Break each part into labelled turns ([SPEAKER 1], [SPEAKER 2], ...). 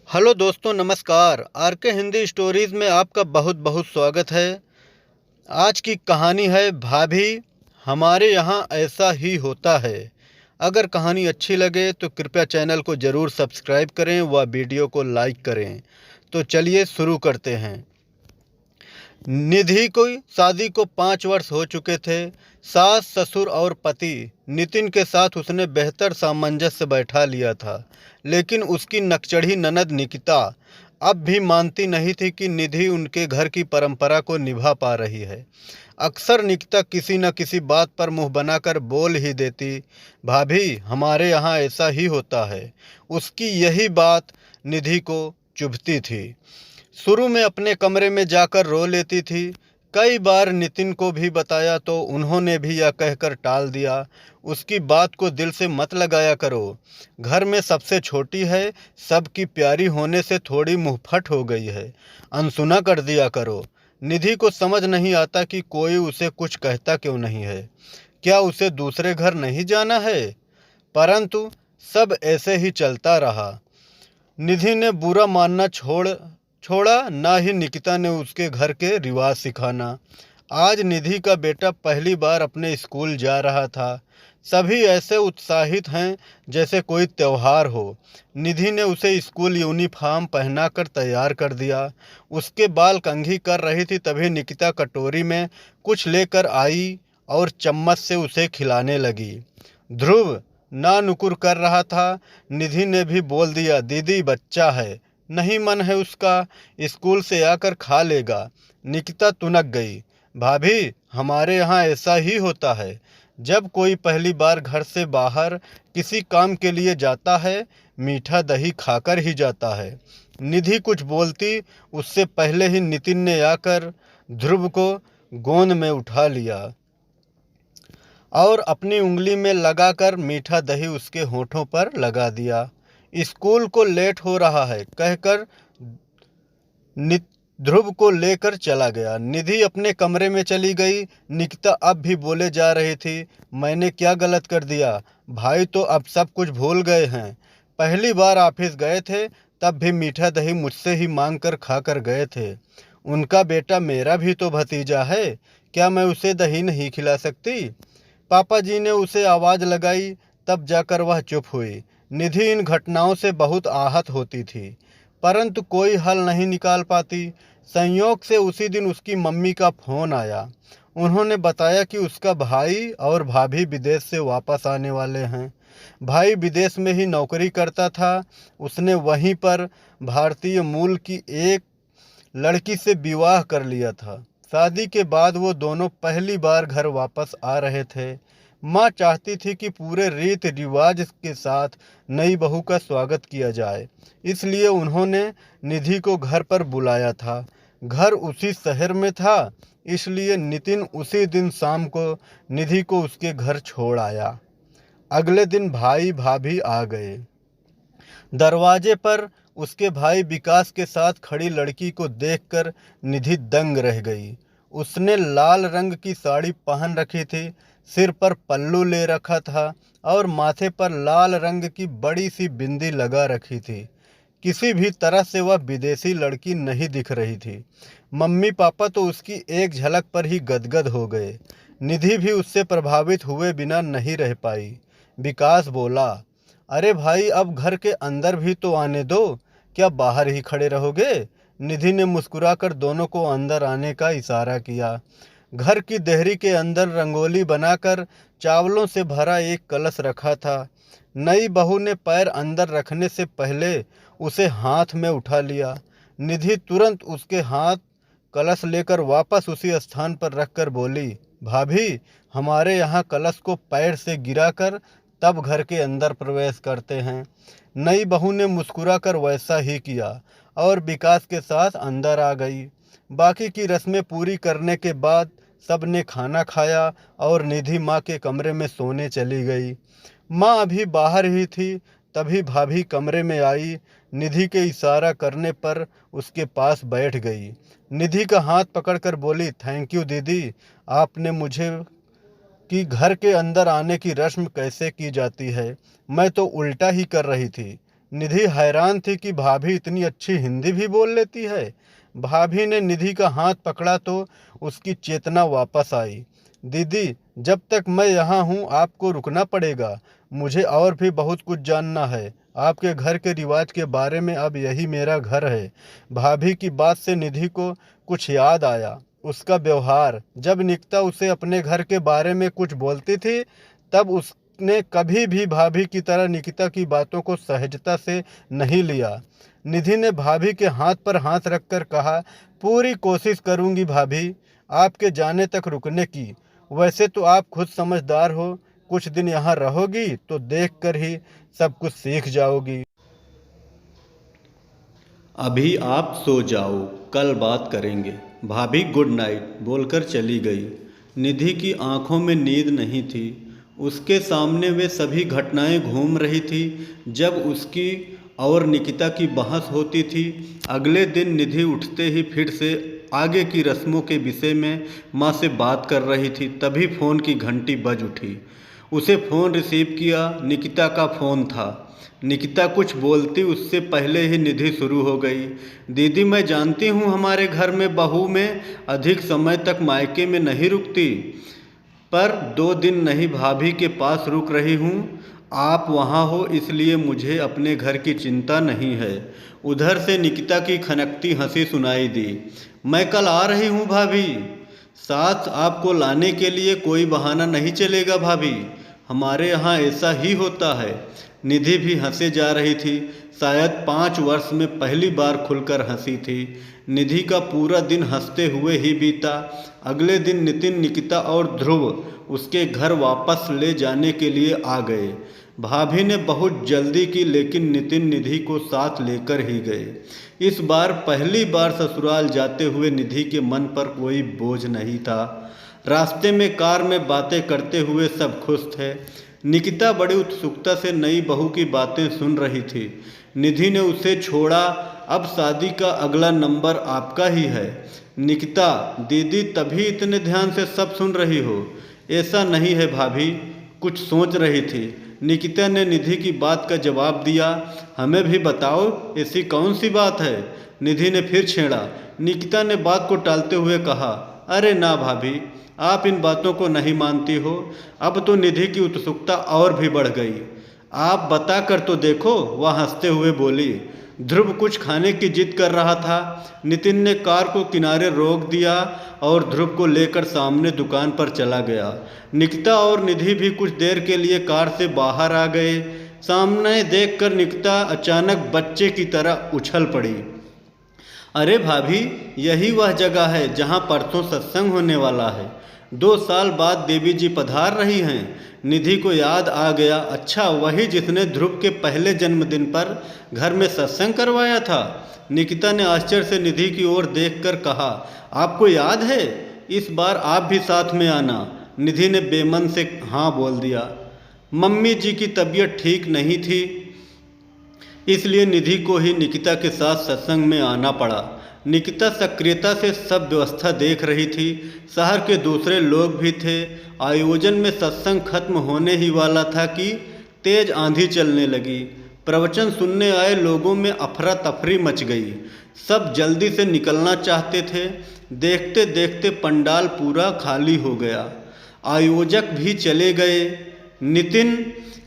[SPEAKER 1] Hello दोस्तों, नमस्कार। Are के हिंदी स्टोरीज़ में आपका बहुत बहुत स्वागत है। आज की कहानी है भाभी, हमारे यहाँ ऐसा ही होता है। अगर कहानी अच्छी लगे तो कृपया चैनल को ज़रूर सब्सक्राइब करें व वीडियो को लाइक करें। तो चलिए शुरू करते हैं। निधि को शादी को 5 वर्ष हो चुके थे। सास, ससुर और पति नितिन के साथ उसने बेहतर सामंजस्य बैठा लिया था, लेकिन उसकी नकचढ़ी ननद निकिता अब भी मानती नहीं थी कि निधि उनके घर की परंपरा को निभा पा रही है। अक्सर निकिता किसी न किसी बात पर मुंह बनाकर बोल ही देती, भाभी हमारे यहाँ ऐसा ही होता है। उसकी यही बात निधि को चुभती थी। शुरू में अपने कमरे में जाकर रो लेती थी। कई बार नितिन को भी बताया तो उन्होंने भी यह कहकर टाल दिया, उसकी बात को दिल से मत लगाया करो। घर में सबसे छोटी है, सबकी प्यारी होने से थोड़ी मुंहफट हो गई है, अनसुना कर दिया करो। निधि को समझ नहीं आता कि कोई उसे कुछ कहता क्यों नहीं है। क्या उसे दूसरे घर नहीं जाना है? परंतु सब ऐसे ही चलता रहा। निधि ने बुरा मानना छोड़ा, ना ही निकिता ने उसके घर के रिवाज सिखाना। आज निधि का बेटा पहली बार अपने स्कूल जा रहा था। सभी ऐसे उत्साहित हैं जैसे कोई त्योहार हो। निधि ने उसे स्कूल यूनिफॉर्म पहनाकर तैयार कर दिया। उसके बाल कंघी कर रही थी, तभी निकिता कटोरी में कुछ लेकर आई और चम्मच से उसे खिलाने लगी। ध्रुव ना नुकुर कर रहा था। निधि ने भी बोल दिया, दीदी बच्चा है, नहीं मन है उसका, स्कूल से आकर खा लेगा। निकिता तुनक गई, भाभी हमारे यहाँ ऐसा ही होता है। जब कोई पहली बार घर से बाहर किसी काम के लिए जाता है, मीठा दही खाकर ही जाता है। निधि कुछ बोलती उससे पहले ही नितिन ने आकर ध्रुव को गोंद में उठा लिया और अपनी उंगली में लगाकर मीठा दही उसके होठों पर लगा दिया। स्कूल को लेट हो रहा है कहकर ध्रुव को लेकर चला गया। निधि अपने कमरे में चली गई। निकिता अब भी बोले जा रही थी, मैंने क्या गलत कर दिया? भाई तो अब सब कुछ भूल गए हैं। पहली बार ऑफिस गए थे तब भी मीठा दही मुझसे ही मांग कर खा कर गए थे। उनका बेटा मेरा भी तो भतीजा है, क्या मैं उसे दही नहीं खिला सकती? पापा जी ने उसे आवाज़ लगाई, तब जाकर वह चुप हुई। निधि इन घटनाओं से बहुत आहत होती थी, परंतु कोई हल नहीं निकाल पाती। संयोग से उसी दिन उसकी मम्मी का फ़ोन आया। उन्होंने बताया कि उसका भाई और भाभी विदेश से वापस आने वाले हैं। भाई विदेश में ही नौकरी करता था। उसने वहीं पर भारतीय मूल की एक लड़की से विवाह कर लिया था। शादी के बाद वो दोनों पहली बार घर वापस आ रहे थे। माँ चाहती थी कि पूरे रीति रिवाज के साथ नई बहू का स्वागत किया जाए, इसलिए उन्होंने निधि को घर पर बुलाया था। घर उसी शहर में था, इसलिए नितिन उसी दिन शाम को निधि को उसके घर छोड़ आया। अगले दिन भाई भाभी आ गए। दरवाजे पर उसके भाई विकास के साथ खड़ी लड़की को देखकर निधि दंग रह गई। उसने लाल रंग की साड़ी पहन रखी थी, सिर पर पल्लू ले रखा था और माथे पर लाल रंग की बड़ी सी बिंदी लगा रखी थी। किसी भी तरह से वह विदेशी लड़की नहीं दिख रही थी। मम्मी पापा तो उसकी एक झलक पर ही गदगद हो गए। निधि भी उससे प्रभावित हुए बिना नहीं रह पाई। विकास बोला, अरे भाई अब घर के अंदर भी तो आने दो, क्या बाहर ही खड़े रहोगे? निधि ने मुस्कुराकर दोनों को अंदर आने का इशारा किया। घर की देहरी के अंदर रंगोली बनाकर चावलों से भरा एक कलश रखा था। नई बहू ने पैर अंदर रखने से पहले उसे हाथ में उठा लिया। निधि तुरंत उसके हाथ कलश लेकर वापस उसी स्थान पर रखकर बोली, भाभी हमारे यहाँ कलश को पैर से गिराकर तब घर के अंदर प्रवेश करते हैं। नई बहू ने मुस्कुराकर वैसा ही किया और विकास के साथ अंदर आ गई। बाकी की रस्में पूरी करने के बाद सबने खाना खाया और निधि माँ के कमरे में सोने चली गई। माँ अभी बाहर ही थी, तभी भाभी कमरे में आई। निधि के इशारा करने पर उसके पास बैठ गई। निधि का हाथ पकड़कर बोली, थैंक यू दीदी, आपने मुझे कि घर के अंदर आने की रस्म कैसे की जाती है, मैं तो उल्टा ही कर रही थी। निधि हैरान थी कि भाभी इतनी अच्छी हिंदी भी बोल लेती है। भाभी ने निधि का हाथ पकड़ा तो उसकी चेतना वापस आई। दीदी, जब तक मैं यहाँ हूँ आपको रुकना पड़ेगा। मुझे और भी बहुत कुछ जानना है। आपके घर के रिवाज के बारे में। अब यही मेरा घर है। भाभी की बात से निधि को कुछ याद आया। उसका व्यवहार। जब निकिता उसे अपने घर के बारे में कुछ बोलती थी तब उसने कभी भी भाभी की तरह निकिता की बातों को सहजता से नहीं लिया। निधि ने भाभी के हाथ पर हाथ रखकर कहा, पूरी कोशिश करूंगी भाभी आपके जाने तक रुकने की। वैसे तो आप खुद समझदार हो। कुछ दिन यहाँ रहोगी तो देखकर ही सब कुछ सीख जाओगी।
[SPEAKER 2] अभी आप सो जाओ, कल बात करेंगे। भाभी गुड नाइट बोलकर चली गई। निधि की आंखों में नींद नहीं थी। उसके सामने वे सभी घटनाएं घूम रही थी जब उसकी और निकिता की बहस होती थी। अगले दिन निधि उठते ही फिर से आगे की रस्मों के विषय में माँ से बात कर रही थी। तभी फ़ोन की घंटी बज उठी। उसे फ़ोन रिसीव किया। निकिता का फ़ोन था। निकिता कुछ बोलती उससे पहले ही निधि शुरू हो गई। दीदी, मैं जानती हूँ हमारे घर में बहू में अधिक समय तक मायके में नहीं रुकती, पर 2 दिन नहीं भाभी के पास रुक रही हूँ। आप वहाँ हो इसलिए मुझे अपने घर की चिंता नहीं है। उधर से निकिता की खनकती हंसी सुनाई दी। मैं कल आ रही हूँ भाभी। साथ आपको लाने के लिए कोई बहाना नहीं चलेगा भाभी। हमारे यहाँ ऐसा ही होता है। निधि भी हंसे जा रही थी। शायद 5 वर्ष में पहली बार खुलकर हंसी थी। निधि का पूरा दिन हंसते हुए ही बीता। अगले दिन नितिन, निकिता और ध्रुव उसके घर वापस ले जाने के लिए आ गए। भाभी ने बहुत जल्दी की, लेकिन नितिन निधि को साथ लेकर ही गए। इस बार पहली बार ससुराल जाते हुए निधि के मन पर कोई बोझ नहीं था। रास्ते में कार में बातें करते हुए सब खुश थे। निकिता बड़ी उत्सुकता से नई बहू की बातें सुन रही थी। निधि ने उसे छोड़ा। अब शादी का अगला नंबर आपका ही है। निकिता, दीदी तभी इतने ध्यान से सब सुन रही हो। ऐसा नहीं है भाभी, कुछ सोच रही थी। निकिता ने निधि की बात का जवाब दिया। हमें भी बताओ, ऐसी कौन सी बात है? निधि ने फिर छेड़ा। निकिता ने बात को टालते हुए कहा, अरे ना भाभी, आप इन बातों को नहीं मानती हो। अब तो निधि की उत्सुकता और भी बढ़ गई। आप बता कर तो देखो, वह हंसते हुए बोली। ध्रुव कुछ खाने की जिद कर रहा था। नितिन ने कार को किनारे रोक दिया और ध्रुव को लेकर सामने दुकान पर चला गया। निकिता और निधि भी कुछ देर के लिए कार से बाहर आ गए। सामने देखकर निकिता अचानक बच्चे की तरह उछल पड़ी। अरे भाभी, यही वह जगह है जहाँ परसों सत्संग होने वाला है। 2 साल बाद देवी जी पधार रही हैं। निधि को याद आ गया। अच्छा, वही जिसने ध्रुव के पहले जन्मदिन पर घर में सत्संग करवाया था। निकिता ने आश्चर्य से निधि की ओर देखकर कहा, आपको याद है? इस बार आप भी साथ में आना। निधि ने बेमन से हाँ बोल दिया। मम्मी जी की तबीयत ठीक नहीं थी, इसलिए निधि को ही निकिता के साथ सत्संग में आना पड़ा। निकिता सक्रियता से सब व्यवस्था देख रही थी। शहर के दूसरे लोग भी थे। आयोजन में सत्संग खत्म होने ही वाला था कि तेज आंधी चलने लगी। प्रवचन सुनने आए लोगों में अफरा तफरी मच गई। सब जल्दी से निकलना चाहते थे। देखते देखते पंडाल पूरा खाली हो गया। आयोजक भी चले गए। नितिन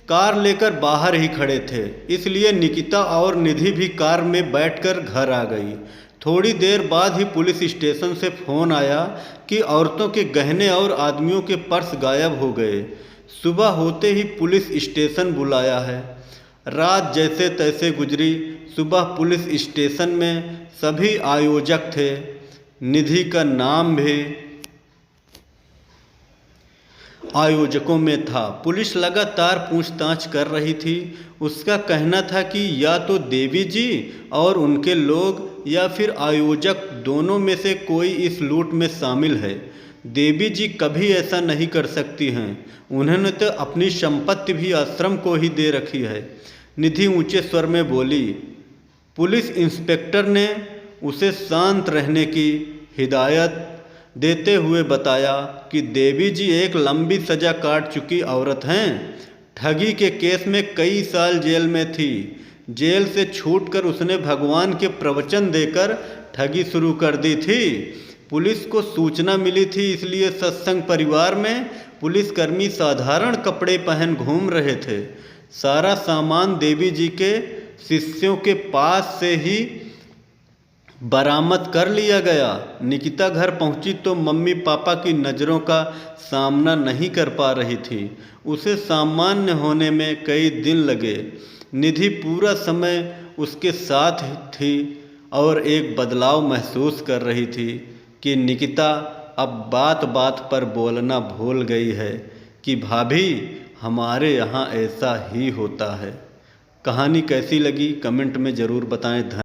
[SPEAKER 2] कार लेकर बाहर ही खड़े थे, इसलिए निकिता और निधि भी कार में बैठकर घर आ गई। थोड़ी देर बाद ही पुलिस स्टेशन से फ़ोन आया कि औरतों के गहने और आदमियों के पर्स गायब हो गए। सुबह होते ही पुलिस स्टेशन बुलाया है। रात जैसे तैसे गुजरी। सुबह पुलिस स्टेशन में सभी आयोजक थे। निधि का नाम भी आयोजकों में था। पुलिस लगातार पूछताछ कर रही थी। उसका कहना था कि या तो देवी जी और उनके लोग या फिर आयोजक, दोनों में से कोई इस लूट में शामिल है। देवी जी कभी ऐसा नहीं कर सकती हैं। उन्होंने तो अपनी संपत्ति भी आश्रम को ही दे रखी है। निधि ऊंचे स्वर में बोली। पुलिस इंस्पेक्टर ने उसे शांत रहने की हिदायत देते हुए बताया कि देवी जी एक लंबी सजा काट चुकी औरत हैं। ठगी के केस में कई साल जेल में थी। जेल से छूटकर उसने भगवान के प्रवचन देकर ठगी शुरू कर दी थी। पुलिस को सूचना मिली थी, इसलिए सत्संग परिवार में पुलिसकर्मी साधारण कपड़े पहन घूम रहे थे। सारा सामान देवी जी के शिष्यों के पास से ही बरामद कर लिया गया। निकिता घर पहुंची तो मम्मी पापा की नज़रों का सामना नहीं कर पा रही थी। उसे सामान्य होने में कई दिन लगे। निधि पूरा समय उसके साथ थी और एक बदलाव महसूस कर रही थी कि निकिता अब बात बात पर बोलना भूल गई है कि भाभी हमारे यहाँ ऐसा ही होता है। कहानी कैसी लगी कमेंट में ज़रूर बताएं।